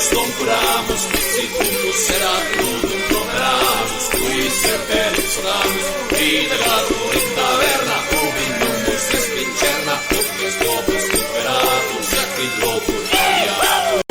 juntos não curamos, se juntos será tudo logramos, fui certeros ramos, vida gato em taverna, ouvindo se espincherna, os meus lobos superados, aqui lobo diabo.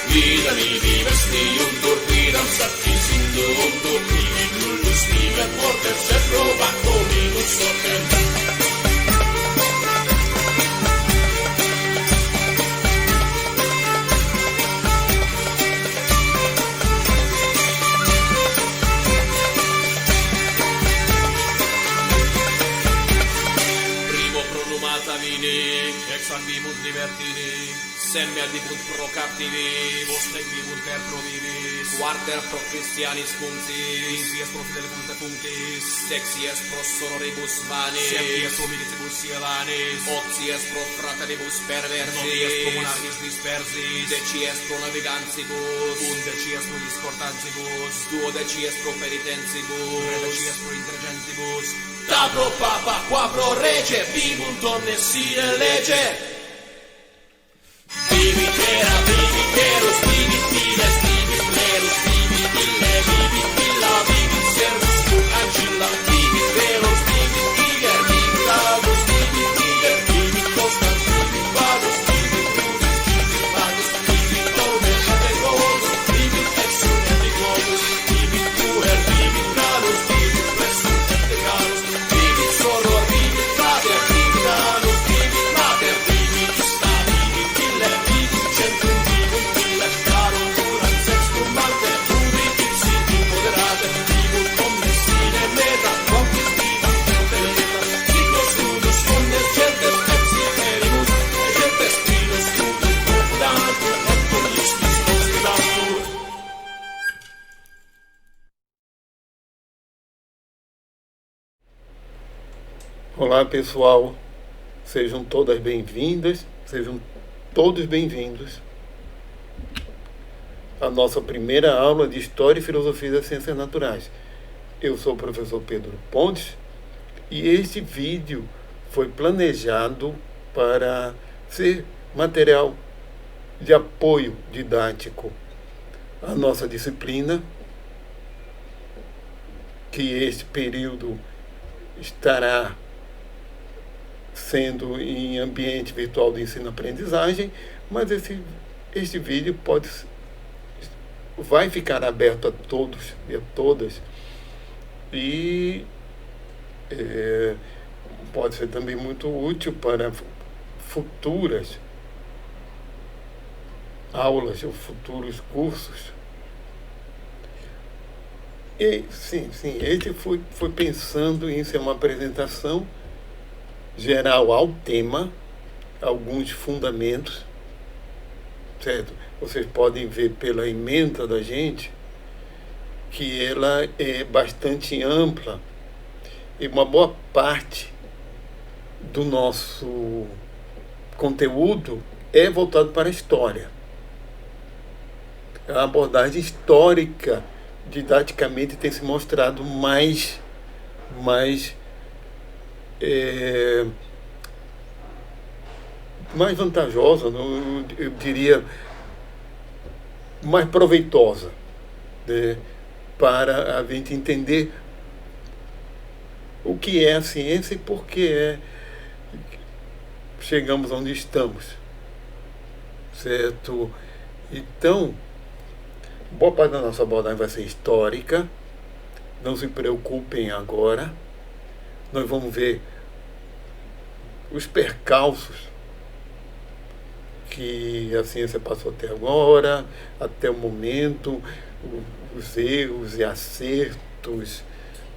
Vidami diversti un dormiram sattisindo un dormimi nullus vive porter se prova minus sorprenda. Primo pronumata vini, ex andimus divertini, semmia dibunt pro captivi, vostre dibunt per provivis, quarter pro Christianis funtis, insies pro fidele culte functis, sexies pro sonoribus vanis, sempies pro militibus sielanis, oxies pro fraternibus perversis, novies pro monarchis dispersis, decies pro navigantibus, undecies pro discortantibus, duodecies pro penitentibus, tredecies pro intergentibus, da pro papa, qua pro rege, vivunt omnes sine lege. Vivi terra, vivi teros, vivi files, vivi plerus, vivi ille, vivi illa, vivi servus, tu agilla, vivi velos, vivi tiger, vivi lagus, vivi tiger, vivi costas, vivi vagus, vivi cruzes, vivi vagus, vivi tomes, etegos, vivi exum etegos, vivi puer, vivi galus, vivi presum etegalus, vivi soror, vivi trader, vivi nanus, vivi mater, vivi ista, vivi fille, vivi centrum, vivi fille, carum duram sextum mante, ubi ipsi immoderate, vivi omnes sine meta, quantis vivi euteleta, siglos nudus omnes gentes, epsi perimus, et gentes minus nudus profudantur, et pollistis hospitantur. Olá pessoal, sejam todas bem-vindas, sejam todos bem-vindos à nossa primeira aula de História e Filosofia das Ciências Naturais. Eu sou o professor Pedro Pontes e este vídeo foi planejado para ser material de apoio didático à nossa disciplina, que este período estará sendo em ambiente virtual de ensino-aprendizagem, mas este vídeo vai ficar aberto a todos e a todas e pode ser também muito útil para futuras aulas ou futuros cursos. E sim, este foi pensando em ser uma apresentação geral ao tema, alguns fundamentos, certo? Vocês podem ver pela ementa da gente que ela é bastante ampla e uma boa parte do nosso conteúdo é voltado para a história. A abordagem histórica didaticamente tem se mostrado mais vantajosa, eu diria mais proveitosa, né, para a gente entender o que é a ciência e por que chegamos onde estamos, certo? Então, boa parte da nossa abordagem vai ser histórica, não se preocupem agora, nós vamos ver os percalços que a ciência passou até agora, até o momento, os erros e acertos,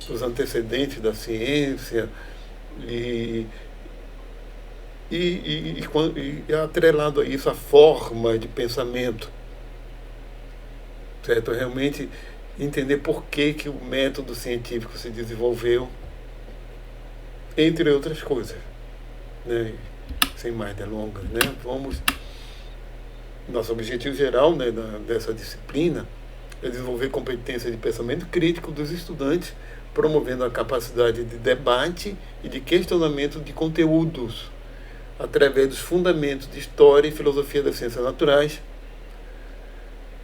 os antecedentes da ciência, e atrelado a isso a forma de pensamento, certo? Realmente entender por que o método científico se desenvolveu, entre outras coisas, né? Sem mais delongas, né? Nosso objetivo geral, né, dessa disciplina é desenvolver competência de pensamento crítico dos estudantes, promovendo a capacidade de debate e de questionamento de conteúdos, através dos fundamentos de História e Filosofia das Ciências Naturais,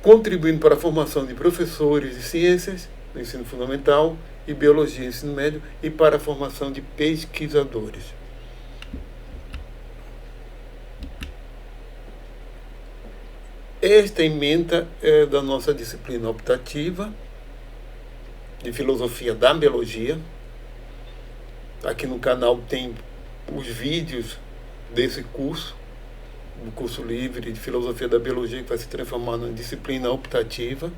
contribuindo para a formação de professores de ciências no ensino fundamental e biologia no ensino médio e para a formação de pesquisadores. Esta ementa é da nossa disciplina optativa de Filosofia da Biologia. Aqui no canal tem os vídeos desse curso, do curso livre de Filosofia da Biologia, que vai se transformar na disciplina optativa.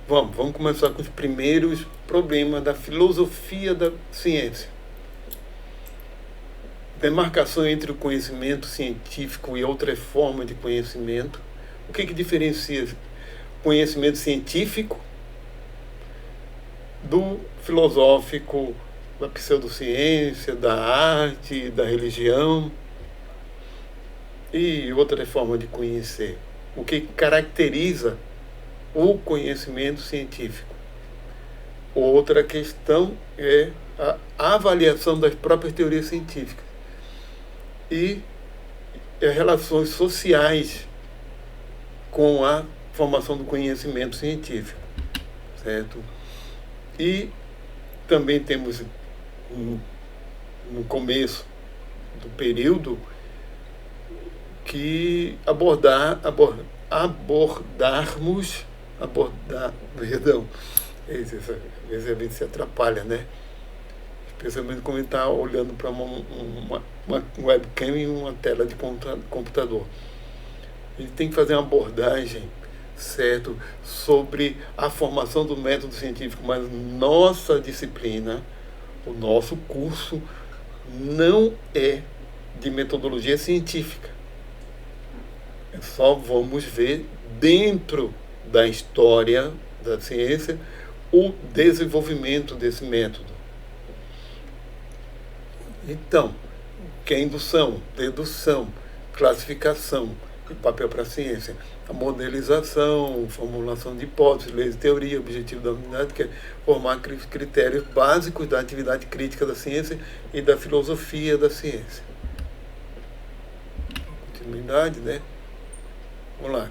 Vamos começar com os primeiros problemas da filosofia da ciência. Demarcação entre o conhecimento científico e outras formas de conhecimento. O que diferencia conhecimento científico do filosófico, da pseudociência, da arte, da religião e outras formas de conhecer? O que caracteriza o conhecimento científico? Outra questão é a avaliação das próprias teorias científicas e as relações sociais com a formação do conhecimento científico, certo? E também temos no começo do período que abordar, perdão, às vezes a gente se atrapalha, né? Especialmente quando está olhando para uma webcam e uma tela de computador. A gente tem que fazer uma abordagem, certo, sobre a formação do método científico, mas nossa disciplina, o nosso curso, não é de metodologia científica. Só vamos ver dentro da história da ciência o desenvolvimento desse método. Então, o que é indução, dedução, classificação e papel para a ciência? A modelização, formulação de hipóteses, leis de teoria, objetivo da unidade, que é formar critérios básicos da atividade crítica da ciência e da filosofia da ciência. Continuidade, né? Vamos lá.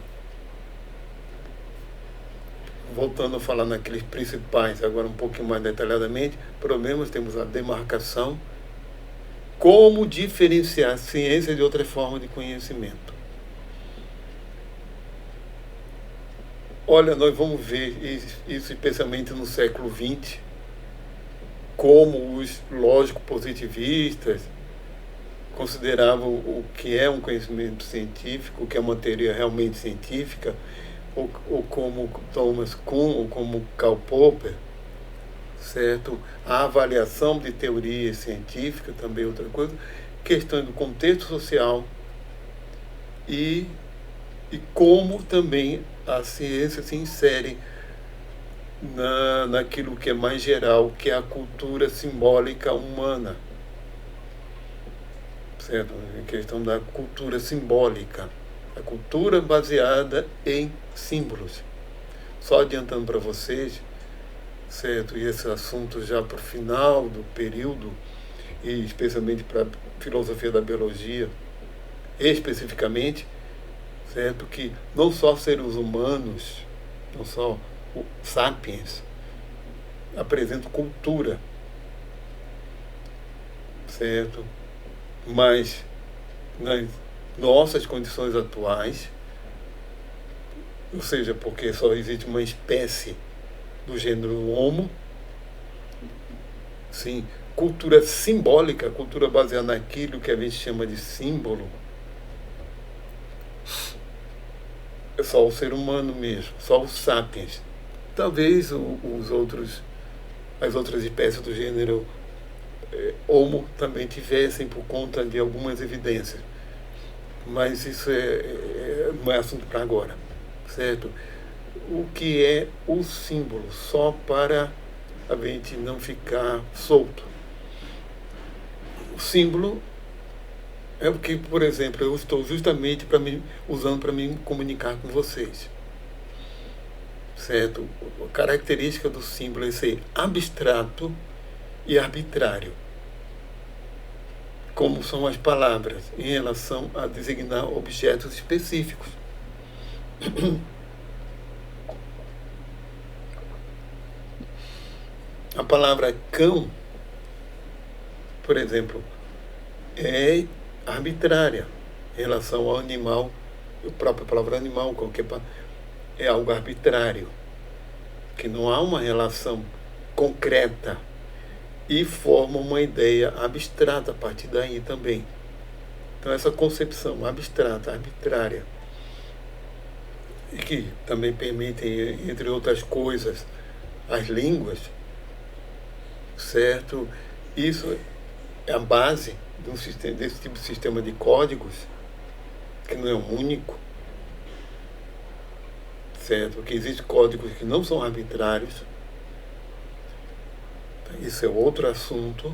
Voltando a falar naqueles principais, agora um pouquinho mais detalhadamente, problemas, temos a demarcação, como diferenciar a ciência de outras formas de conhecimento. Olha, nós vamos ver isso especialmente no século XX, como os lógico-positivistas consideravam o que é um conhecimento científico, o que é uma teoria realmente científica, ou como Thomas Kuhn, ou como Karl Popper, certo? A avaliação de teorias científicas, também outra coisa, questões do contexto social e como também a ciência se insere naquilo que é mais geral, que é a cultura simbólica humana, certo? A questão da cultura simbólica, a cultura baseada em símbolos. Só adiantando para vocês, certo? E esse assunto já para o final do período, e especialmente para a filosofia da biologia, especificamente, certo? Que não só seres humanos, não só o sapiens, apresentam cultura, certo? Mas nas nossas condições atuais, ou seja, porque só existe uma espécie do gênero Homo, sim, cultura simbólica, cultura baseada naquilo que a gente chama de símbolo, é só o ser humano mesmo, só os sapiens. Talvez as outras espécies do gênero Homo também tivessem por conta de algumas evidências. Mas isso não é assunto para agora, certo? O que é o símbolo, só para a gente não ficar solto. O símbolo é o que, por exemplo, eu estou justamente usando para me comunicar com vocês. Certo? A característica do símbolo é ser abstrato e arbitrário, como são as palavras em relação a designar objetos específicos. A palavra cão, por exemplo, é arbitrária em relação ao animal. A própria palavra animal, é algo arbitrário, que não há uma relação concreta e forma uma ideia abstrata a partir daí também. Então essa concepção abstrata, arbitrária, e que também permite, entre outras coisas, as línguas, certo? Isso é a base desse tipo de sistema de códigos, que não é único, certo? Porque existem códigos que não são arbitrários. Isso é outro assunto,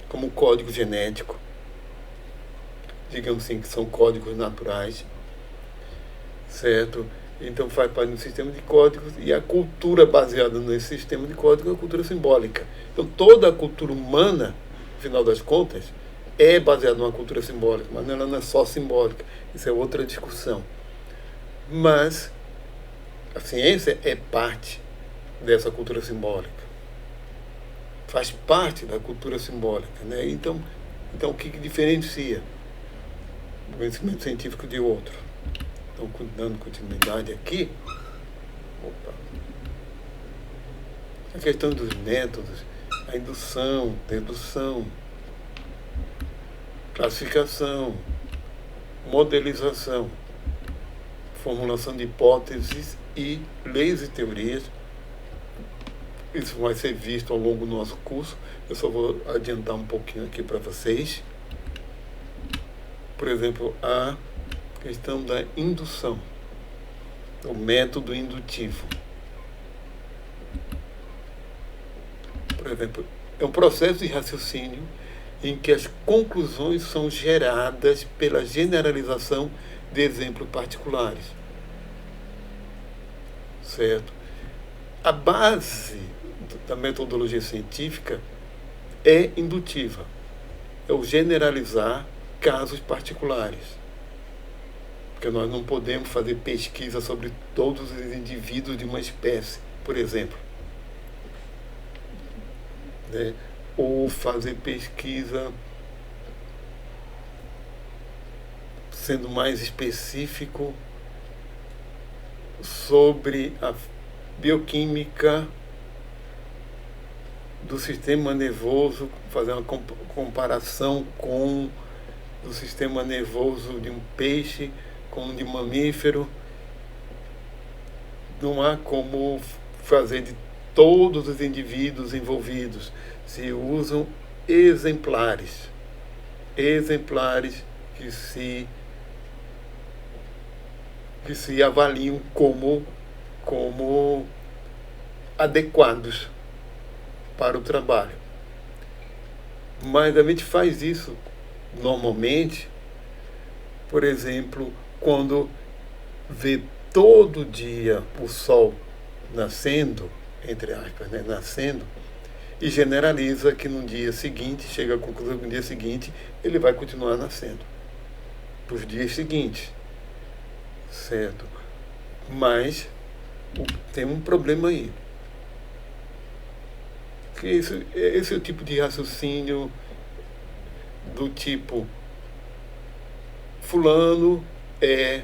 como o código genético, digamos assim, que são códigos naturais, certo? Então faz parte do sistema de códigos, e a cultura baseada nesse sistema de códigos é a cultura simbólica. Então toda a cultura humana, no final das contas, é baseada numa cultura simbólica, mas ela não é só simbólica, isso é outra discussão. Mas a ciência é parte dessa cultura simbólica, faz parte da cultura simbólica, né? Então o que diferencia o conhecimento científico de outro? Então, dando continuidade aqui, a questão dos métodos, a indução, dedução, classificação, modelização, formulação de hipóteses e leis e teorias. Isso vai ser visto ao longo do nosso curso. Eu só vou adiantar um pouquinho aqui para vocês. Por exemplo, a questão da indução, o método indutivo. Por exemplo, é um processo de raciocínio em que as conclusões são geradas pela generalização de exemplos particulares. Certo? A base da metodologia científica é indutiva, é o generalizar casos particulares. Porque nós não podemos fazer pesquisa sobre todos os indivíduos de uma espécie, por exemplo. Né? Ou fazer pesquisa sendo mais específico sobre a bioquímica do sistema nervoso, fazer uma comparação com o sistema nervoso de um peixe com um de mamífero. Não há como fazer de todos os indivíduos envolvidos. Se usam exemplares que se avaliam como adequados para o trabalho. Mas a gente faz isso normalmente, por exemplo, quando vê todo dia o sol nascendo, entre aspas, né, nascendo, e generaliza que no dia seguinte, chega à conclusão que no dia seguinte ele vai continuar nascendo, para os dias seguintes, certo? Mas tem um problema aí. Que esse é o tipo de raciocínio do tipo: fulano é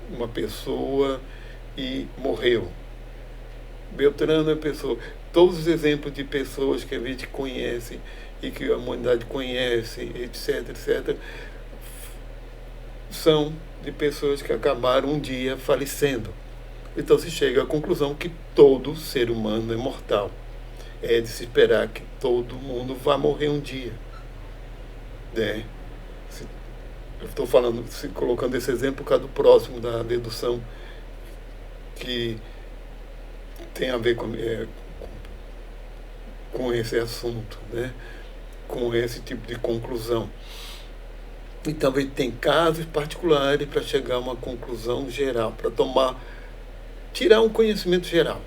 uma pessoa e morreu. Beltrano é pessoa. Todos os exemplos de pessoas que a gente conhece e que a humanidade conhece, etc, etc, são de pessoas que acabaram um dia falecendo. Então se chega à conclusão que todo ser humano é mortal. É de se esperar que todo mundo vá morrer um dia. Né? Eu estou falando, colocando esse exemplo por causa do próximo, da dedução, que tem a ver com esse assunto, né? Com esse tipo de conclusão. Então, ele tem casos particulares para chegar a uma conclusão geral, para tirar um conhecimento geral.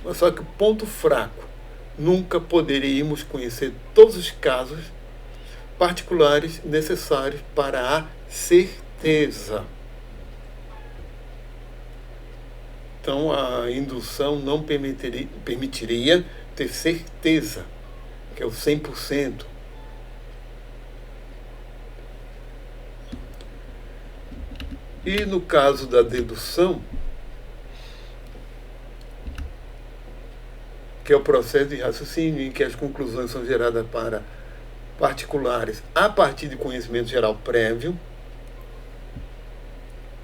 Mas só que o ponto fraco, nunca poderíamos conhecer todos os casos particulares necessários para a certeza. Então a indução não permitiria ter certeza, que é o 100%. E no caso da dedução, que é o processo de raciocínio em que as conclusões são geradas para particulares a partir de conhecimento geral prévio,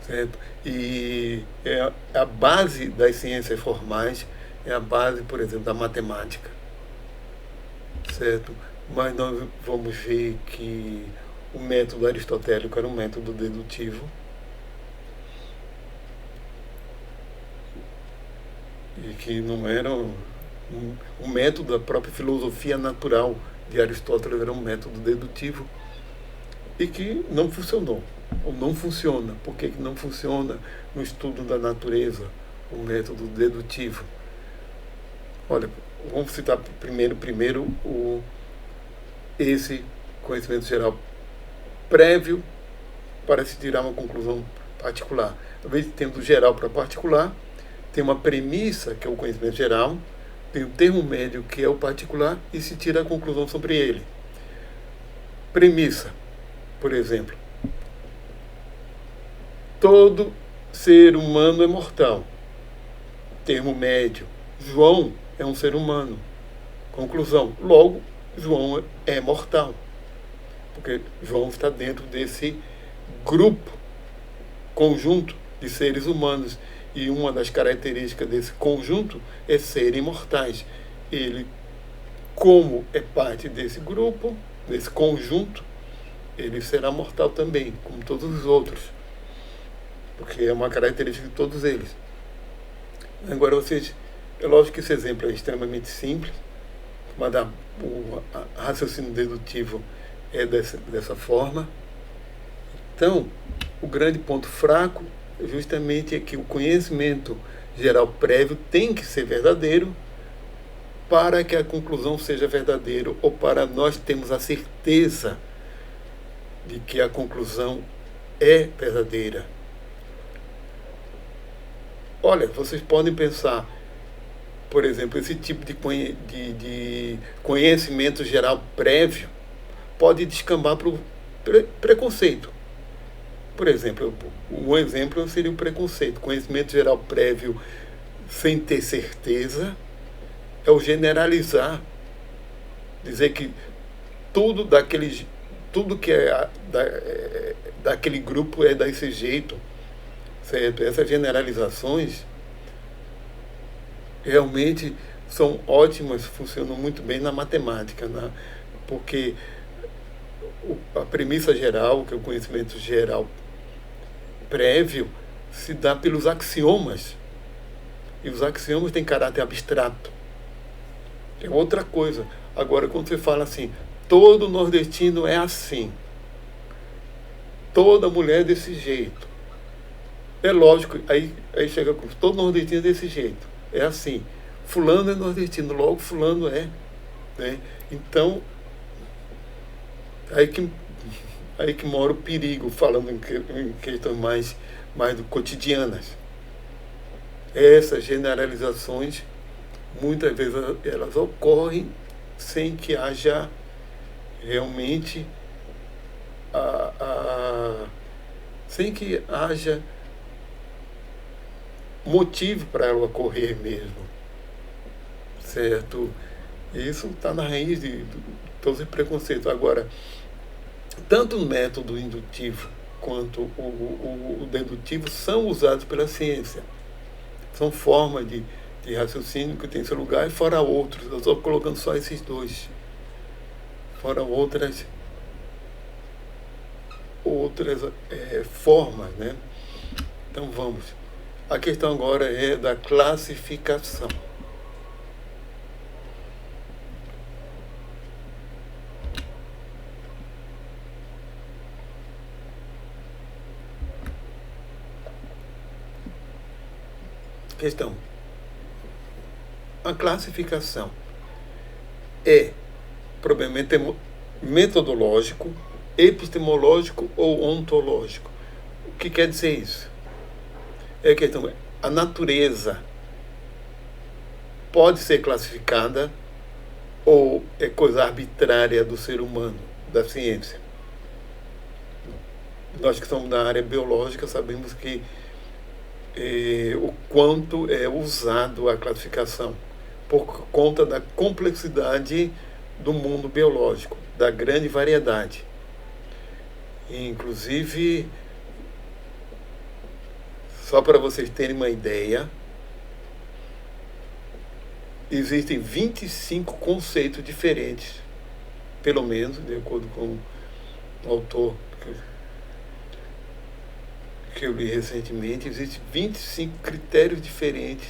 certo? E é a base das ciências formais, é a base, por exemplo, da matemática, certo? Mas nós vamos ver que o método aristotélico era um método dedutivo, e que não era um método da própria filosofia natural de Aristóteles, era um método dedutivo e que não funcionou, ou não funciona. Por que não funciona no estudo da natureza o método dedutivo? Olha, vamos citar primeiro esse conhecimento geral prévio para se tirar uma conclusão particular. Ao invés de ter do geral para particular, tem uma premissa, que é o conhecimento geral, tem o termo médio, que é o particular, e se tira a conclusão sobre ele. Premissa, por exemplo: todo ser humano é mortal. Termo médio: João é um ser humano. Conclusão: logo, João é mortal, porque João está dentro desse grupo, conjunto de seres humanos. E uma das características desse conjunto é serem mortais. Ele, como é parte desse grupo, desse conjunto, ele será mortal também, como todos os outros, porque é uma característica de todos eles. Agora, é lógico que esse exemplo é extremamente simples, mas o raciocínio dedutivo é dessa forma. Então, o grande ponto fraco justamente é que o conhecimento geral prévio tem que ser verdadeiro para que a conclusão seja verdadeira, ou para nós termos a certeza de que a conclusão é verdadeira. Olha, vocês podem pensar, por exemplo, esse tipo de conhecimento geral prévio pode descambar para o preconceito. Por exemplo, um exemplo seria o preconceito. Conhecimento geral prévio sem ter certeza é o generalizar. Dizer que tudo que é daquele grupo é desse jeito. Certo? Essas generalizações realmente são ótimas, funcionam muito bem na matemática, porque a premissa geral, que é o conhecimento geral prévio, se dá pelos axiomas. E os axiomas têm caráter abstrato. É outra coisa. Agora, quando você fala assim, todo nordestino é assim, toda mulher é desse jeito, é lógico, aí chega com todo nordestino é desse jeito, é assim, fulano é nordestino, logo fulano é, né? Então, aí que mora o perigo, falando em questões mais cotidianas. Essas generalizações, muitas vezes elas ocorrem sem que haja realmente sem que haja motivo para ela ocorrer mesmo, certo? Isso está na raiz de todos os preconceitos. Agora, tanto o método indutivo quanto o dedutivo são usados pela ciência. São formas de raciocínio que tem seu lugar, e fora outros. Eu estou colocando só esses dois. Fora outras formas, né? Então vamos. A questão agora é da classificação. Questão. A classificação é problema metodológico, epistemológico ou ontológico. O que quer dizer isso? É a questão, a natureza pode ser classificada ou é coisa arbitrária do ser humano, da ciência? Nós que somos da área biológica sabemos que o quanto é usado a classificação por conta da complexidade do mundo biológico, da grande variedade. Inclusive, só para vocês terem uma ideia, existem 25 conceitos diferentes, pelo menos, de acordo com o autor que eu li recentemente, existem 25 critérios diferentes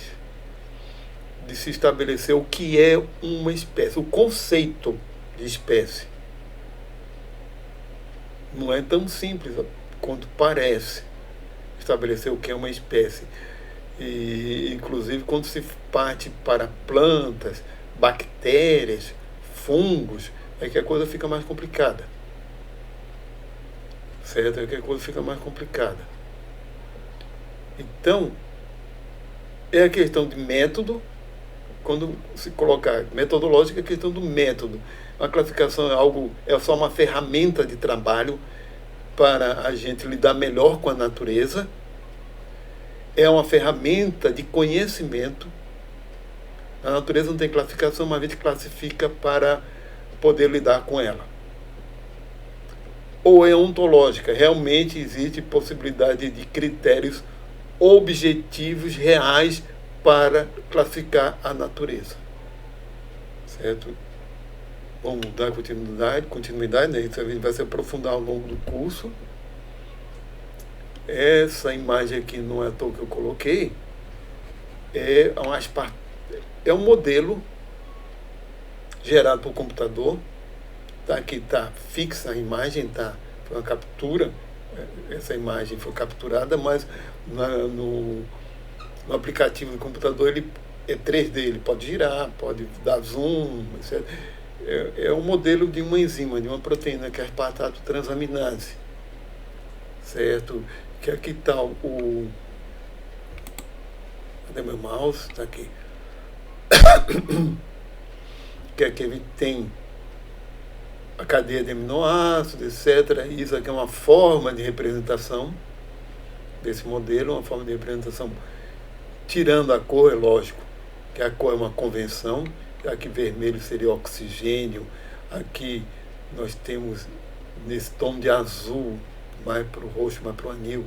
de se estabelecer o que é uma espécie, o conceito de espécie. Não é tão simples quanto parece estabelecer o que é uma espécie. E, inclusive, quando se parte para plantas, bactérias, fungos, é que a coisa fica mais complicada. Certo? É que a coisa fica mais complicada. Então, é a questão de método. Quando se colocar metodológica, é a questão do método. A classificação é só uma ferramenta de trabalho para a gente lidar melhor com a natureza. É uma ferramenta de conhecimento. A natureza não tem classificação, mas a gente classifica para poder lidar com ela. Ou é ontológica, realmente existe possibilidade de critérios objetivos reais para classificar a natureza. Certo? Vamos dar continuidade, né? Isso a gente vai se aprofundar ao longo do curso. Essa imagem aqui não é à toa que eu coloquei, é um modelo gerado por computador. Aqui está fixa a imagem, foi uma captura. Essa imagem foi capturada, mas no aplicativo do computador ele é 3D, ele pode girar, pode dar zoom, etc. É um modelo de uma enzima, de uma proteína, que é a aspartato transaminase, certo? Que aqui está cadê meu mouse? Está aqui. Que aqui ele tem a cadeia de aminoácidos, etc. Isso aqui é uma forma de representação desse modelo, uma forma de representação tirando a cor, é lógico, que a cor é uma convenção. Aqui vermelho seria oxigênio, aqui nós temos nesse tom de azul, mais para o roxo, mais para o anil,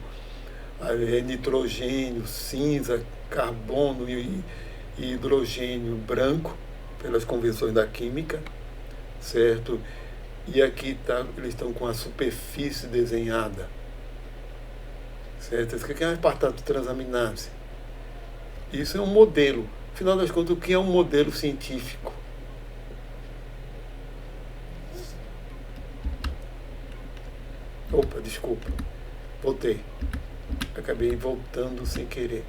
nitrogênio, cinza, carbono e hidrogênio branco, pelas convenções da química, certo? E aqui eles estão com a superfície desenhada, certo? Isso aqui é uma aspartato transaminase. Isso é um modelo. Afinal das contas, o que é um modelo científico? Opa, desculpa. Voltei. Acabei voltando sem querer.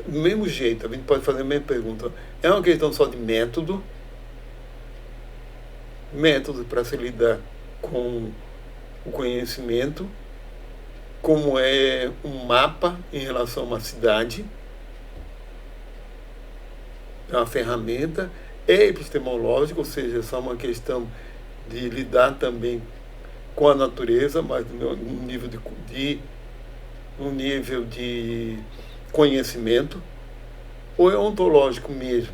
Do mesmo jeito, a gente pode fazer a mesma pergunta. É uma questão só de método para se lidar com o conhecimento, como é um mapa em relação a uma cidade, é uma ferramenta, é epistemológico, ou seja, é só uma questão de lidar também com a natureza, mas num nível de conhecimento, ou é ontológico mesmo,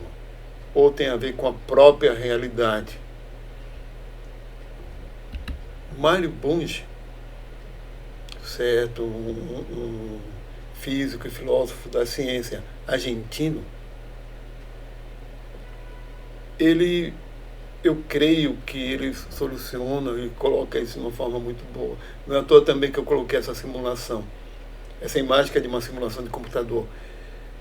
ou tem a ver com a própria realidade. Mário Bunge, certo, um físico e filósofo da ciência argentino, eu creio que ele soluciona e coloca isso de uma forma muito boa. Não é à toa também que eu coloquei essa simulação, essa imagem que é de uma simulação de computador,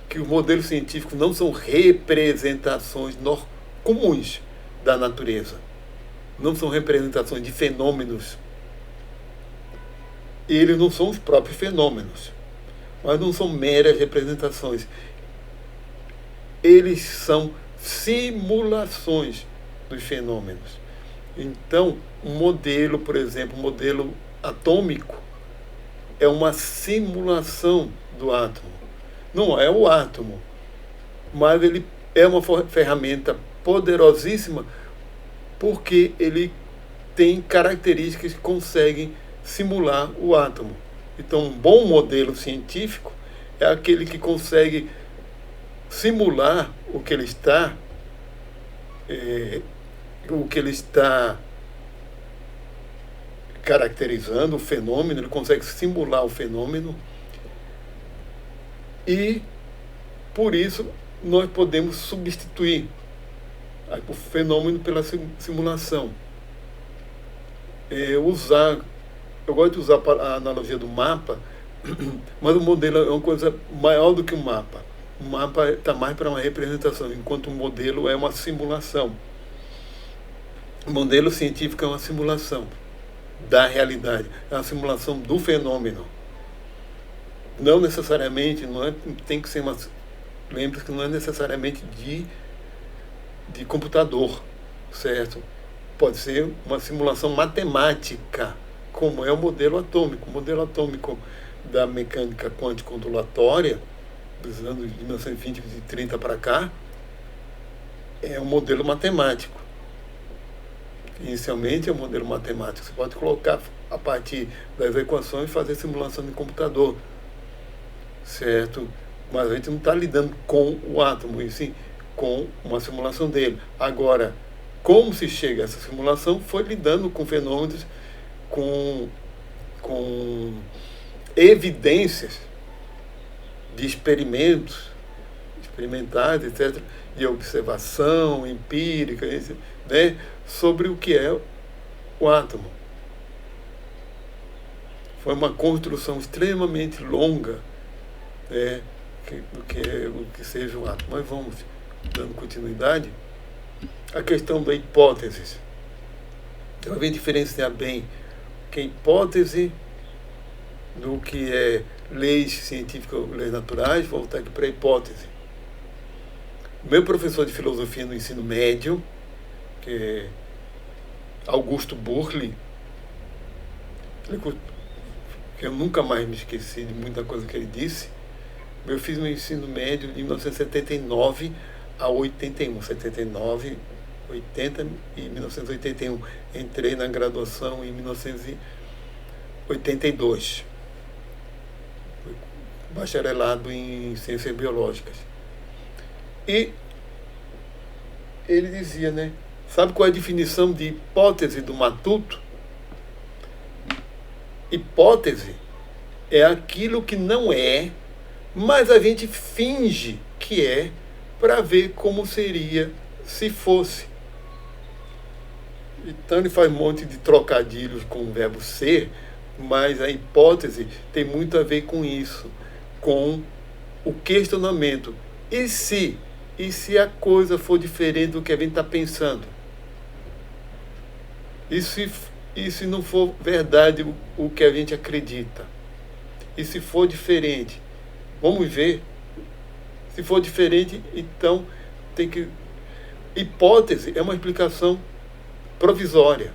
que os modelos científicos não são representações comuns da natureza, não são representações de fenômenos. Eles não são os próprios fenômenos, mas não são meras representações. Eles são simulações dos fenômenos. Então, um modelo, por exemplo, um modelo atômico, é uma simulação do átomo. Não é o átomo, mas ele é uma ferramenta poderosíssima porque ele tem características que conseguem simular o átomo. Então, um bom modelo científico é aquele que consegue simular o que ele está caracterizando, o fenômeno, ele consegue simular o fenômeno e, por isso, nós podemos substituir o fenômeno pela simulação. Eu gosto de usar a analogia do mapa, mas o modelo é uma coisa maior do que um mapa. O mapa está mais para uma representação, enquanto o modelo é uma simulação. O modelo científico é uma simulação da realidade, é uma simulação do fenômeno. Não necessariamente, tem que ser lembre-se que não é necessariamente de computador, certo? Pode ser uma simulação matemática, como é o modelo atômico. O modelo atômico da mecânica quântica ondulatória, dos anos de 1920 e 30 para cá, é um modelo matemático. Inicialmente é um modelo matemático. Você pode colocar a partir das equações e fazer simulação de computador, certo? Mas a gente não está lidando com o átomo, e sim com uma simulação dele. Agora, como se chega a essa simulação foi lidando com fenômenos, com evidências de experimentais, etc., de observação empírica, né, sobre o que é o átomo. Foi uma construção extremamente longa, né, do que seja o átomo. Mas vamos dando continuidade. A questão da hipótese. Então, a gente diferenciar bem que a hipótese do que é leis científicas, leis naturais, vou voltar aqui para a hipótese. O meu professor de filosofia no ensino médio, que é Augusto Burgli, que eu nunca mais me esqueci de muita coisa que ele disse. Eu fiz meu ensino médio de 1979 a 81, 79, 80 e 1981. Entrei na graduação em 1982. Bacharelado em Ciências Biológicas. E ele dizia, né? Sabe qual é a definição de hipótese do Matuto? Hipótese é aquilo que não é, mas a gente finge que é para ver como seria se fosse. Então ele faz um monte de trocadilhos com o verbo ser, mas a hipótese tem muito a ver com isso, com o questionamento. E se? E se a coisa for diferente do que a gente está pensando? E se não for verdade o que a gente acredita? E se for diferente? Vamos ver. Se for diferente, então tem que... Hipótese é uma explicação provisória.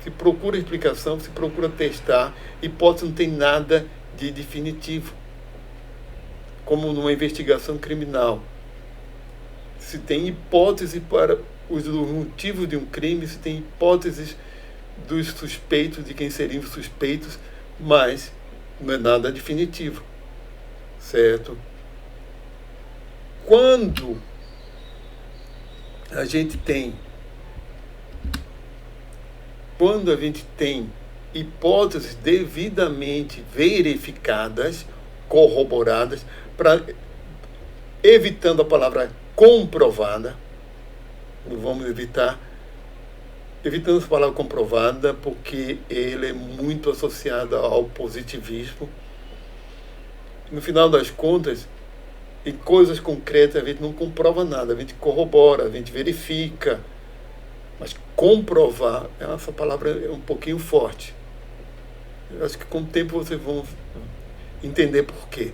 Se procura explicação, se procura testar. Hipótese não tem nada de definitivo. Como numa investigação criminal. Se tem hipótese para os motivos de um crime, se tem hipóteses dos suspeitos, de quem seriam os suspeitos, mas não é nada definitivo. Certo? Quando a gente tem hipóteses devidamente verificadas, corroboradas, evitando a palavra comprovada, vamos evitando essa palavra comprovada, porque ele é muito associado ao positivismo. No final das contas, em coisas concretas a gente não comprova nada, a gente corrobora, a gente verifica, mas comprovar, essa palavra é um pouquinho forte. Eu acho que com o tempo vocês vão entender por quê.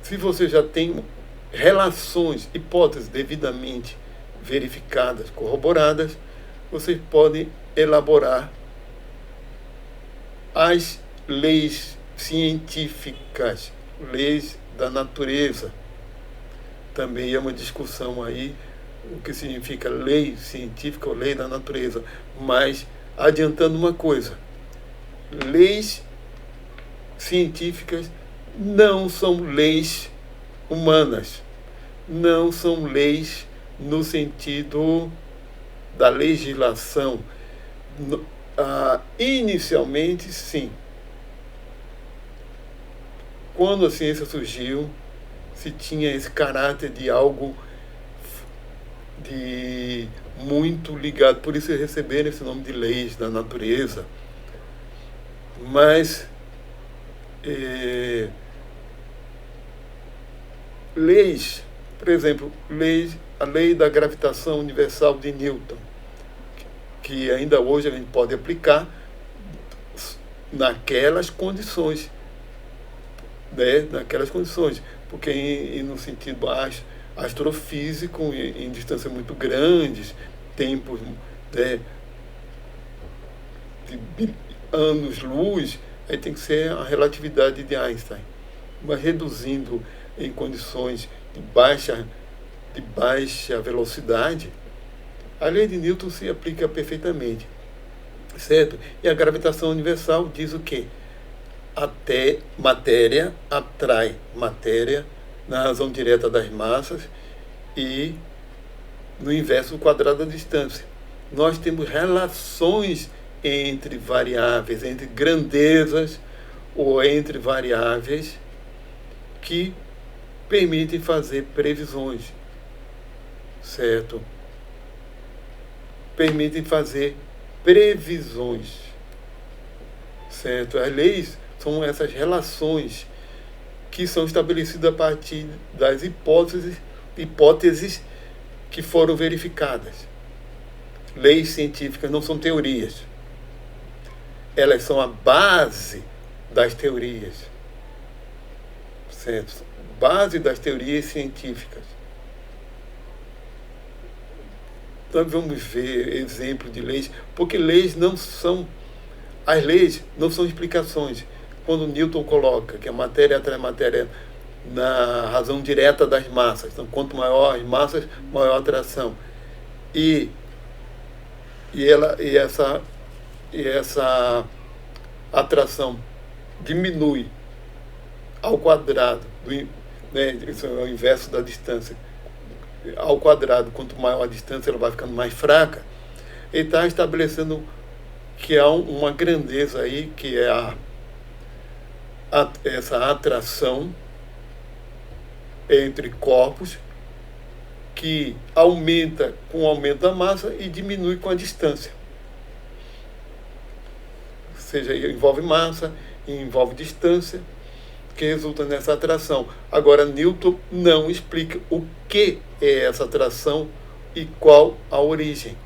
Se você já tem relações, hipóteses devidamente verificadas, corroboradas, vocês podem elaborar as leis científicas, leis da natureza. Também é uma discussão aí o que significa lei científica ou lei da natureza. Mas adiantando uma coisa, leis científicas não são leis humanas, não são leis no sentido da legislação. Inicialmente, sim. Quando a ciência surgiu, se tinha esse caráter de algo de muito ligado, por isso receberam esse nome de leis da natureza. Mas leis, por exemplo, a lei da gravitação universal de Newton, que ainda hoje a gente pode aplicar naquelas condições, né? Naquelas condições, porque no sentido astrofísico, em distâncias muito grandes, tempos, né, de anos-luz, aí tem que ser a relatividade de Einstein. Mas reduzindo em condições de baixa velocidade, a lei de Newton se aplica perfeitamente, certo? E a gravitação universal diz o quê? Até matéria atrai matéria na razão direta das massas e no inverso do quadrado da distância. Nós temos relações entre variáveis, entre grandezas ou entre variáveis que permitem fazer previsões, certo? Permitem fazer previsões, certo? As leis são essas relações que são estabelecidas a partir das hipóteses que foram verificadas. Leis científicas não são teorias. Elas são a base das teorias, certo? Base das teorias científicas. Então vamos ver exemplos de leis, porque as leis não são explicações. Quando Newton coloca que a matéria atrai matéria na razão direta das massas, então quanto maior as massas, maior a atração. E essa atração diminui ao quadrado, né, isso é o inverso da distância. Ao quadrado, quanto maior a distância, ela vai ficando mais fraca. Ele está estabelecendo que há uma grandeza aí, que é essa atração entre corpos que aumenta com o aumento da massa e diminui com a distância. Ou seja, envolve massa e envolve distância, que resulta nessa atração. Agora, Newton não explica o que é essa atração e qual a origem.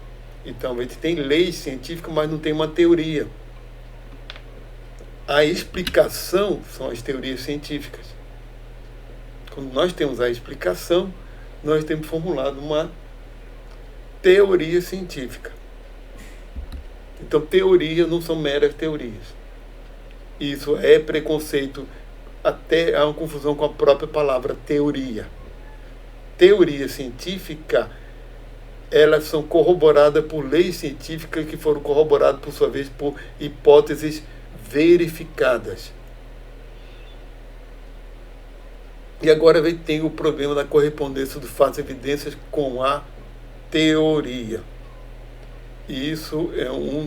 Então, a gente tem leis científicas, mas não tem uma teoria. A explicação são as teorias científicas. Quando nós temos a explicação, nós temos formulado uma teoria científica. Então, teoria não são meras teorias. Isso é preconceito, até há uma confusão com a própria palavra teoria. Teoria científica, elas são corroboradas por leis científicas que foram corroboradas, por sua vez, por hipóteses verificadas. E agora tem o problema da correspondência dos fatos e evidências com a teoria. E isso é um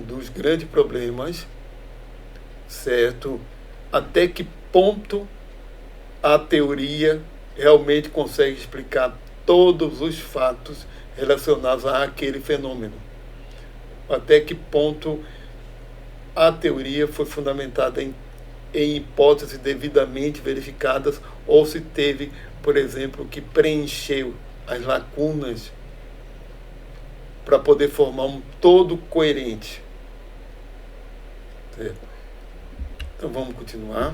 dos grandes problemas, certo? Até que ponto a teoria realmente consegue explicar todos os fatos relacionados àquele fenômeno? Até que ponto a teoria foi fundamentada em hipóteses devidamente verificadas, ou se teve, por exemplo, que preencher as lacunas para poder formar um todo coerente. Certo? Então vamos continuar.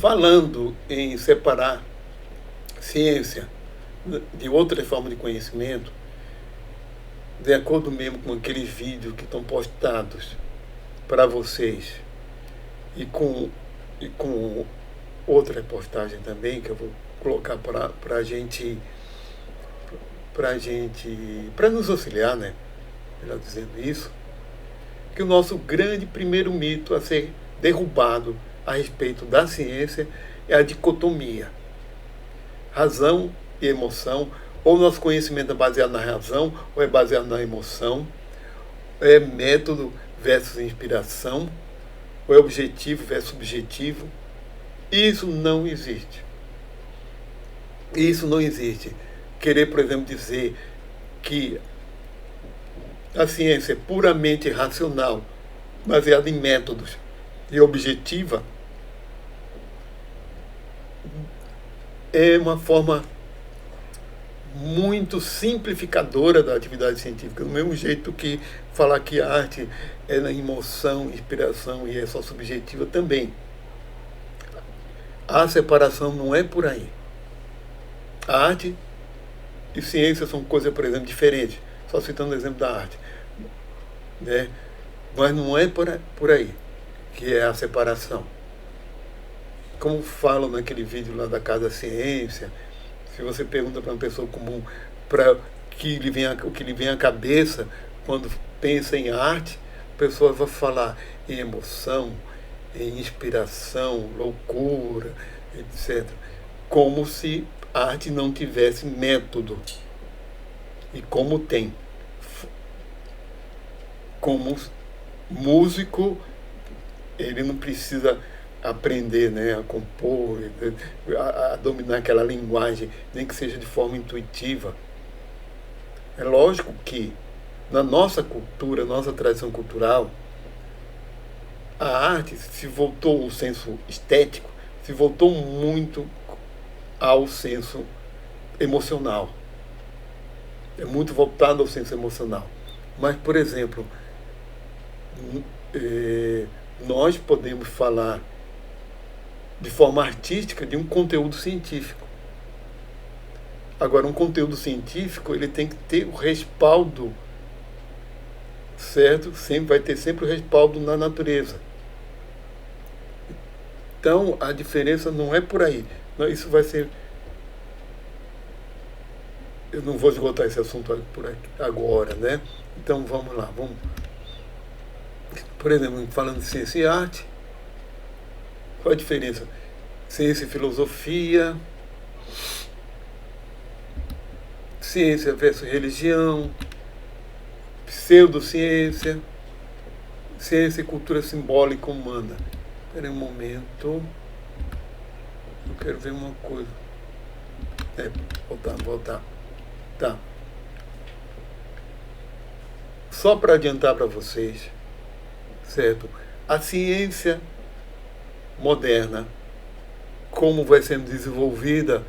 Falando em separar ciência de outras formas de conhecimento, de acordo mesmo com aqueles vídeos que estão postados para vocês e com outra postagem também, que eu vou colocar para nos auxiliar, né? Melhor dizendo isso, que o nosso grande primeiro mito a ser derrubado a respeito da ciência é a dicotomia. Razão e emoção, ou nosso conhecimento é baseado na razão, ou é baseado na emoção, é método versus inspiração, ou é objetivo versus subjetivo. Isso não existe. Isso não existe. querer, por exemplo, dizer que a ciência é puramente racional, baseada em métodos e objetiva, é uma forma muito simplificadora da atividade científica, do mesmo jeito que falar que a arte é na emoção, inspiração e é só subjetiva também. A separação não é por aí. A arte e ciência são coisas, por exemplo, diferentes. Só citando o exemplo da arte. Né? Mas não é por aí que é a separação. Como falam naquele vídeo lá da Casa da Ciência, se você pergunta para uma pessoa comum para o que lhe vem à cabeça quando pensa em arte, a pessoa vai falar em emoção, em inspiração, loucura, etc. Como se a arte não tivesse método. E como tem. Como músico, ele não precisa aprender, né, a compor, a dominar aquela linguagem, nem que seja de forma intuitiva. É lógico que na nossa cultura, nossa tradição cultural, a arte se voltou, o senso estético, se voltou muito ao senso emocional. É muito voltado ao senso emocional. Mas, por exemplo, nós podemos falar de forma artística de um conteúdo científico. Agora, um conteúdo científico, ele tem que ter o respaldo, certo? Vai ter sempre o respaldo na natureza. Então, a diferença não é por aí. Isso vai ser... Eu não vou esgotar esse assunto por aqui agora, né? Então, vamos lá. Por exemplo, falando de ciência e arte, qual a diferença? Ciência e filosofia, ciência versus religião, pseudociência, ciência e cultura simbólica humana. Espera aí um momento. Eu quero ver uma coisa. Voltar. Tá. Só para adiantar para vocês, certo? A ciência moderna, como vai sendo desenvolvida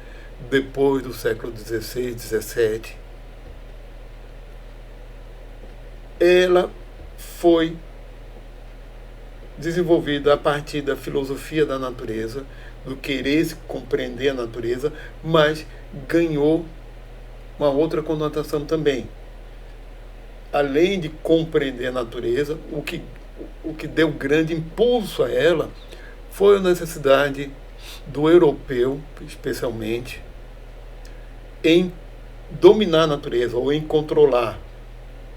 depois do século XVI, XVII, ela foi desenvolvida a partir da filosofia da natureza, do querer se compreender a natureza, mas ganhou uma outra conotação também. Além de compreender a natureza, o que deu grande impulso a ela foi a necessidade do europeu, especialmente, em dominar a natureza, ou em controlar,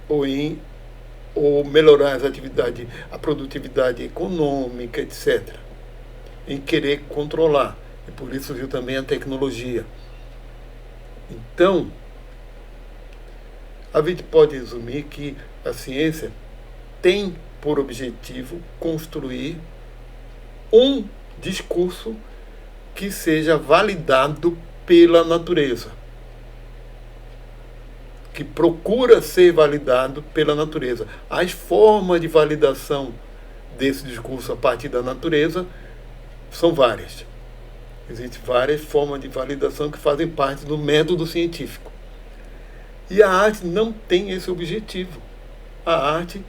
ou melhorar as atividades, a produtividade econômica, etc. Em querer controlar. E por isso viu também a tecnologia. Então, a gente pode resumir que a ciência tem por objetivo construir um discurso que seja validado pela natureza, que procura ser validado pela natureza. As formas de validação desse discurso a partir da natureza são várias. Existem várias formas de validação que fazem parte do método científico. E a arte não tem esse objetivo. A arte,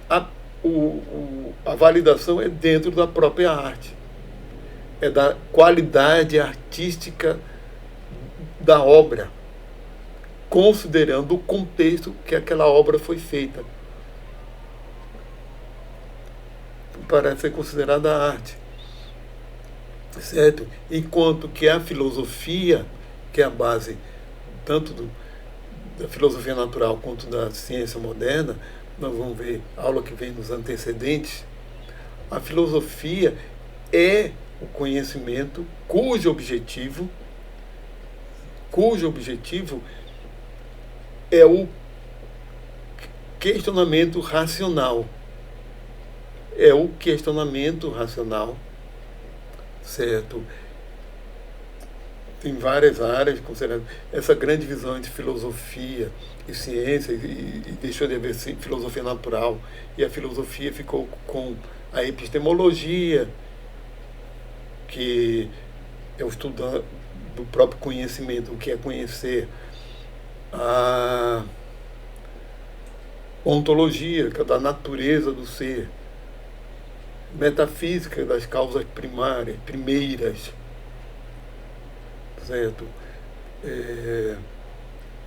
a validação é dentro da própria arte. É da qualidade artística da obra, considerando o contexto que aquela obra foi feita para ser considerada arte. Certo? Enquanto que a filosofia, que é a base tanto da filosofia natural quanto da ciência moderna, nós vamos ver a aula que vem nos antecedentes, a filosofia é o conhecimento cujo objetivo é o questionamento racional. É o questionamento racional, certo? em várias áreas, considerando essa grande visão entre filosofia e ciência, e deixou de haver filosofia natural, e a filosofia ficou com a epistemologia, que é o estudo do próprio conhecimento, o que é conhecer, a ontologia, que é da natureza do ser, metafísica das causas primeiras, certo?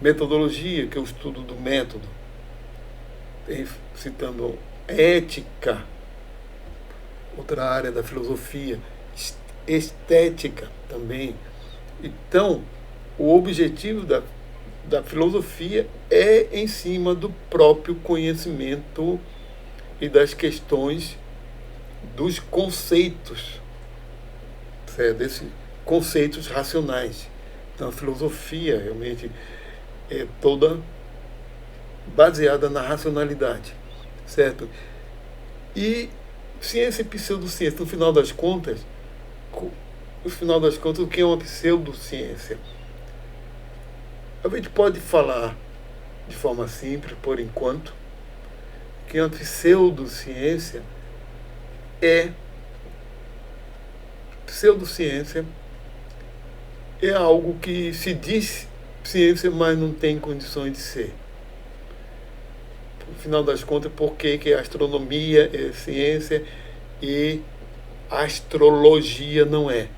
Metodologia, que é o estudo do método, citando ética, outra área da filosofia, estética também. Então, o objetivo da filosofia é em cima do próprio conhecimento e das questões dos conceitos, certo? Desses conceitos racionais. Então, a filosofia realmente é toda baseada na racionalidade, certo? E ciência e pseudociência, no final das contas, o que é uma pseudociência? A gente pode falar de forma simples, por enquanto, que uma pseudociência é algo que se diz ciência, mas não tem condições de ser. No final das contas, por que a astronomia é ciência e a astrologia não é?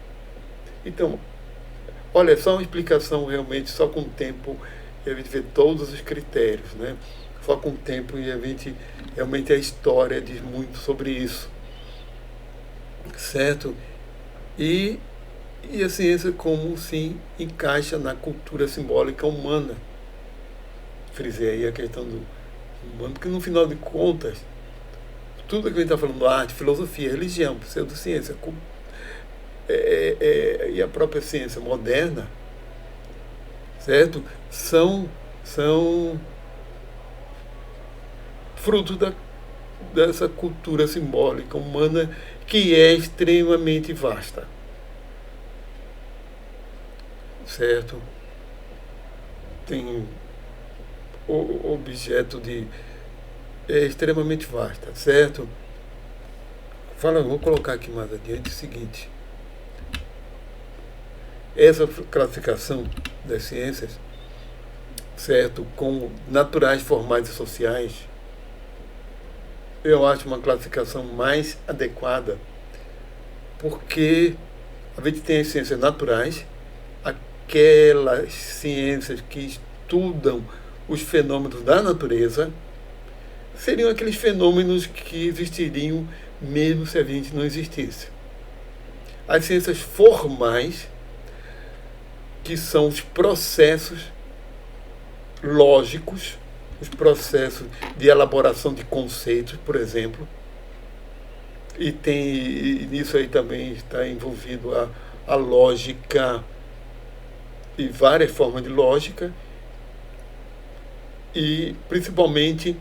Então, olha, só uma explicação realmente, só com o tempo a gente vê todos os critérios, né? Só com o tempo e a gente, realmente a história diz muito sobre isso, certo? E a ciência como se encaixa na cultura simbólica humana. Frisei aí a questão do humano, porque no final de contas, tudo que a gente está falando, arte, filosofia, religião, pseudociência, e a própria ciência moderna, certo? São fruto dessa cultura simbólica humana que é extremamente vasta, certo? Tem o objeto é extremamente vasta, certo? Vou colocar aqui mais adiante o seguinte: essa classificação das ciências, certo, como naturais, formais e sociais, eu acho uma classificação mais adequada, porque a gente tem as ciências naturais, aquelas ciências que estudam os fenômenos da natureza, seriam aqueles fenômenos que existiriam mesmo se a gente não existisse. As ciências formais, que são os processos lógicos, os processos de elaboração de conceitos, por exemplo, e nisso aí também está envolvido a lógica e várias formas de lógica, e principalmente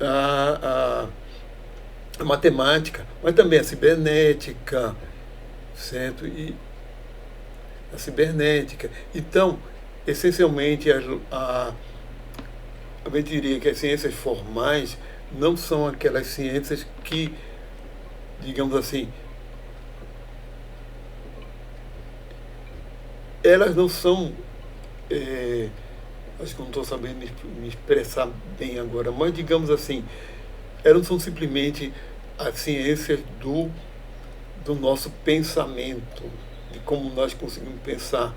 a matemática, mas também a cibernética, certo? E a cibernética. Então, essencialmente, eu diria que as ciências formais não são aquelas ciências que, digamos assim, elas não são, acho que não estou sabendo me expressar bem agora, mas digamos assim, elas não são simplesmente as ciências do nosso pensamento, de como nós conseguimos pensar,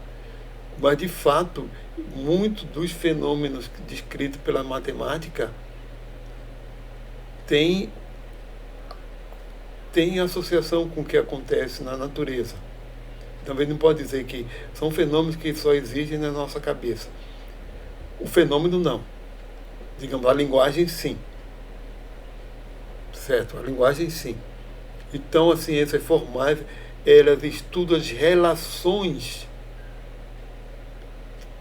mas de fato, muitos dos fenômenos descritos pela matemática têm associação com o que acontece na natureza. Também não pode dizer que são fenômenos que só existem na nossa cabeça. O fenômeno não. Digamos, a linguagem sim. Certo? A linguagem sim. Então, as ciências formais, elas estudam as relações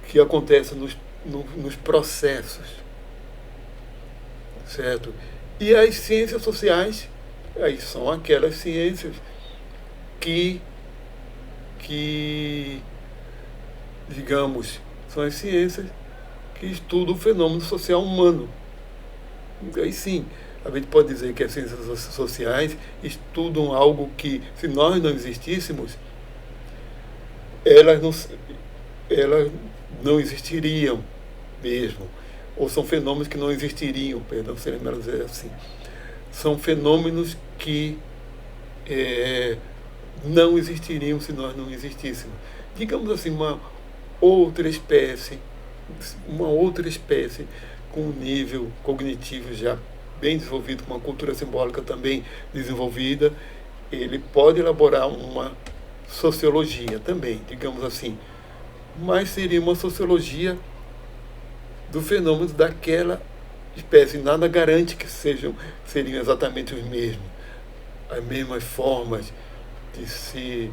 que acontecem nos processos. Certo? E as ciências sociais, aí são aquelas ciências que digamos, são as ciências que estudam o fenômeno social humano. Aí sim, a gente pode dizer que as ciências sociais estudam algo que, se nós não existíssemos, elas não existiriam mesmo. Ou são fenômenos que não existiriam, perdão, seria melhor dizer assim. São fenômenos que não existiriam se nós não existíssemos. Digamos assim, uma outra espécie com um nível cognitivo já bem desenvolvido, com uma cultura simbólica também desenvolvida, ele pode elaborar uma sociologia também, digamos assim, mas seria uma sociologia do fenômeno daquela espécie. Nada garante que seriam exatamente os mesmos, as mesmas formas de se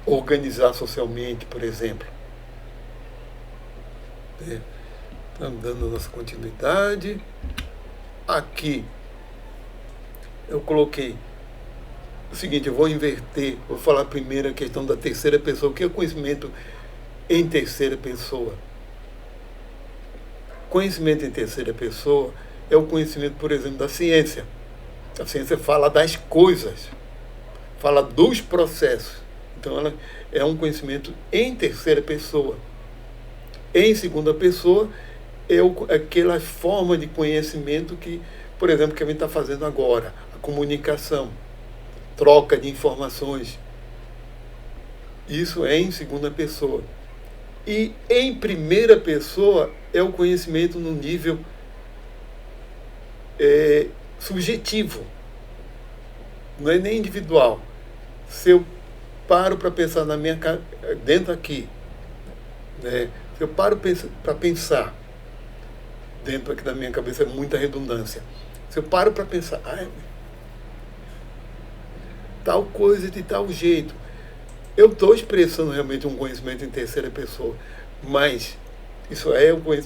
organizar socialmente, por exemplo. Estamos dando nossa continuidade. Aqui eu coloquei o seguinte, eu vou inverter, vou falar primeiro a questão da terceira pessoa. O que é conhecimento em terceira pessoa? Conhecimento em terceira pessoa é o conhecimento, por exemplo, da ciência. A ciência fala das coisas, fala dos processos. Então ela é um conhecimento em terceira pessoa. Em segunda pessoa é aquela forma de conhecimento que, por exemplo, que a gente está fazendo agora, a comunicação, troca de informações. Isso é em segunda pessoa. E em primeira pessoa é o conhecimento no nível subjetivo, não é nem individual. Se eu paro para pensar dentro aqui, né? Se eu paro para pensar dentro aqui da minha cabeça, é muita redundância. Se eu paro para pensar, tal coisa de tal jeito, eu estou expressando realmente um conhecimento em terceira pessoa, mas isso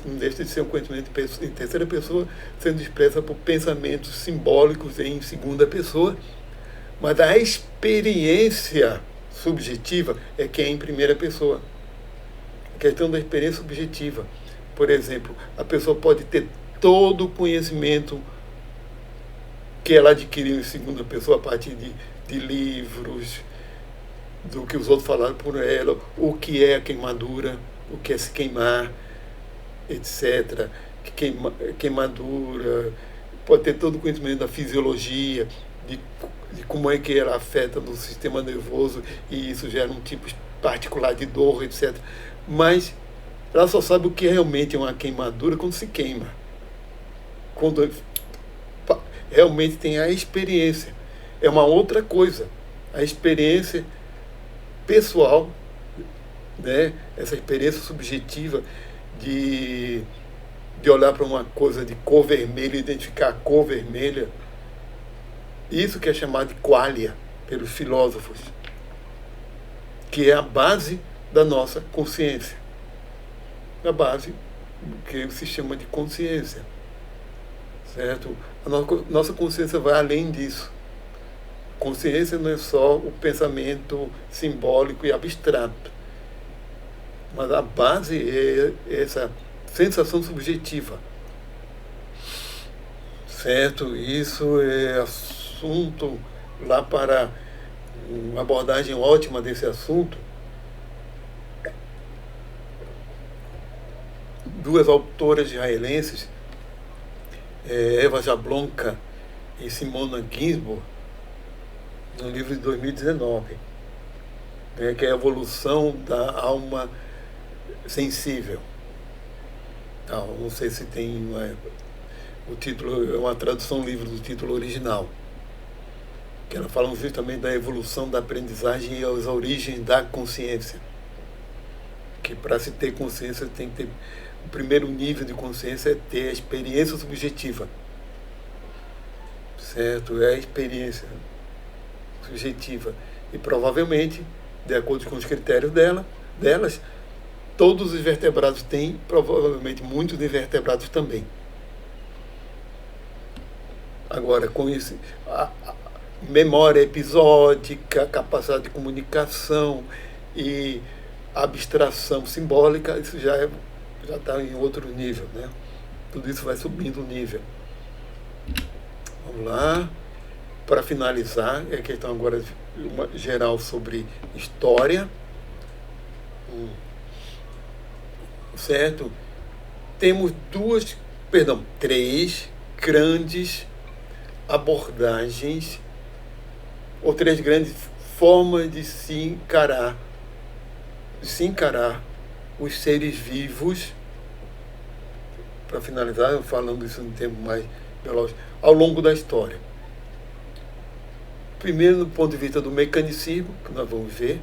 não deixa de ser um conhecimento em terceira pessoa, sendo expressa por pensamentos simbólicos em segunda pessoa, mas a experiência subjetiva é que é em primeira pessoa. A questão da experiência subjetiva. Por exemplo, a pessoa pode ter todo o conhecimento que ela adquiriu em segunda pessoa a partir de livros, do que os outros falaram por ela, o que é a queimadura, o que é se queimar, etc. Queimadura, pode ter todo o conhecimento da fisiologia, de como é que ela afeta no sistema nervoso e isso gera um tipo particular de dor, etc. Mas ela só sabe o que realmente é uma queimadura quando se queima. Quando realmente tem a experiência. É uma outra coisa. A experiência pessoal, né? Essa experiência subjetiva de olhar para uma coisa de cor vermelha, identificar a cor vermelha. Isso que é chamado de qualia pelos filósofos, que é a base da nossa consciência. A base que se chama de consciência. Certo? A nossa consciência vai além disso. Consciência não é só o pensamento simbólico e abstrato, mas a base é essa sensação subjetiva. Certo? Isso é assunto lá para uma abordagem ótima desse assunto. Duas autoras israelenses, Eva Jablonka e Simona Ginsburg, no livro de 2019, que é a evolução da alma sensível. Não sei se tem o título, é uma tradução livre do título original, que ela fala justamente da evolução da aprendizagem e as origens da consciência. Que para se ter consciência tem que ter, o primeiro nível de consciência é ter a experiência subjetiva. Certo? É a experiência subjetiva. E provavelmente, de acordo com os critérios delas, todos os vertebrados têm, provavelmente muitos invertebrados também. Agora, com isso, a memória episódica, capacidade de comunicação e abstração simbólica, isso já está em outro nível, né? Tudo isso vai subindo o nível. Vamos lá. Para finalizar, é a questão agora geral sobre história. Certo? Temos três grandes abordagens, ou três grandes formas de se encarar os seres vivos, para finalizar, falando isso em termos mais biológicos, ao longo da história. Primeiro, do ponto de vista do mecanicismo, que nós vamos ver,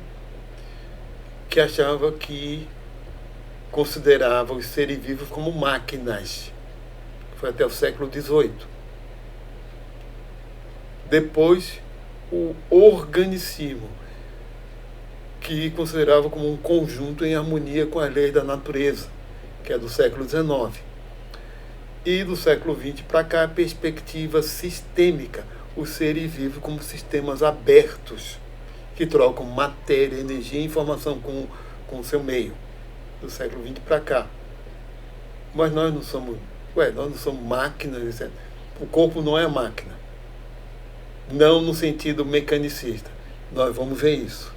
que achava que considerava os seres vivos como máquinas. Foi até o século XVIII. Depois, o organicismo, que considerava como um conjunto em harmonia com as leis da natureza, que é do século XIX. E do século XX para cá, a perspectiva sistêmica, os seres vivos como sistemas abertos, que trocam matéria, energia e informação com o seu meio, do século XX para cá. Mas nós não somos máquinas, etc. O corpo não é máquina. Não no sentido mecanicista. Nós vamos ver isso.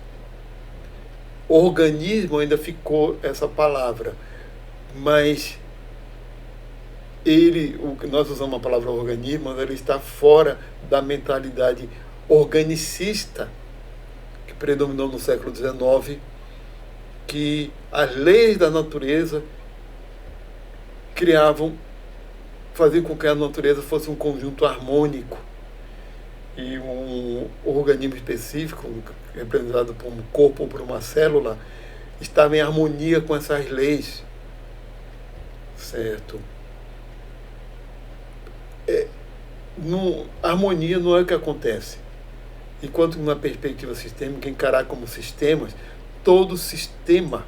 Organismo ainda ficou essa palavra, mas nós usamos a palavra organismo, mas ele está fora da mentalidade organicista que predominou no século XIX, que as leis da natureza faziam com que a natureza fosse um conjunto harmônico, e um organismo específico, representado por um corpo ou por uma célula, estava em harmonia com essas leis, certo? Harmonia não é o que acontece. Enquanto na perspectiva sistêmica, encarar como sistemas, todo sistema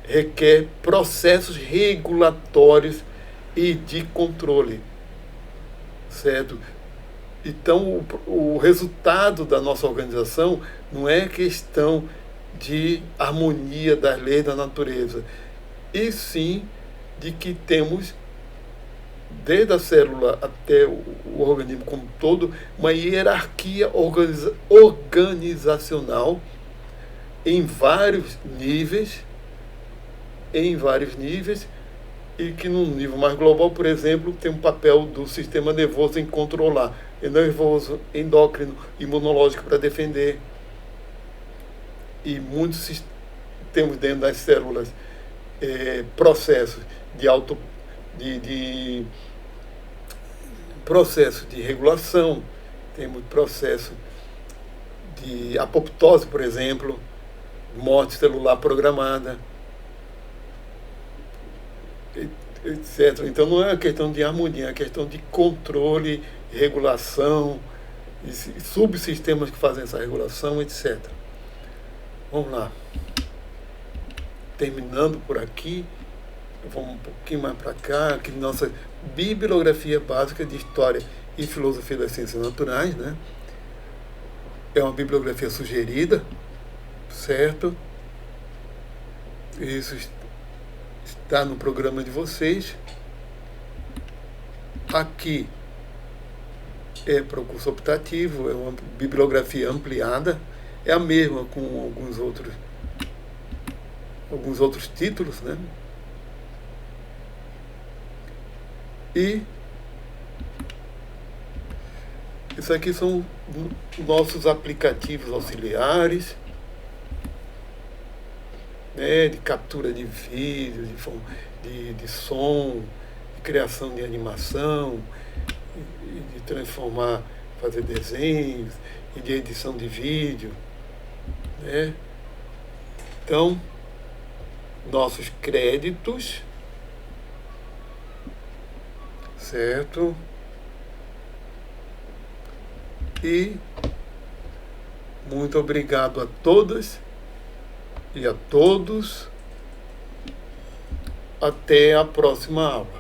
requer processos regulatórios e de controle, certo? Então, o resultado da nossa organização não é questão de harmonia das leis da natureza, e sim de que temos, desde a célula até o organismo como um todo, uma hierarquia organizacional em vários níveis, e que num nível mais global, por exemplo, tem um papel do sistema nervoso em controlar, nervoso, endócrino, imunológico para defender. E muitos temos dentro das células processos processo de regulação, temos processo de apoptose, por exemplo, morte celular programada, etc. Então não é uma questão de harmonia, é uma questão de controle, regulação, e subsistemas que fazem essa regulação, etc. Vamos lá. Terminando por aqui, vamos um pouquinho mais para cá, aqui nossa bibliografia básica de História e Filosofia das Ciências Naturais, né? É uma bibliografia sugerida, certo? Isso está no programa de vocês. Aqui é para o curso optativo, é uma bibliografia ampliada, é a mesma com alguns outros títulos, né? E isso aqui são nossos aplicativos auxiliares, né, de captura de vídeo, de som, de criação de animação, de transformar, fazer desenhos, e de edição de vídeo, né? Então, nossos créditos, certo? E muito obrigado a todas e a todos. Até a próxima aula.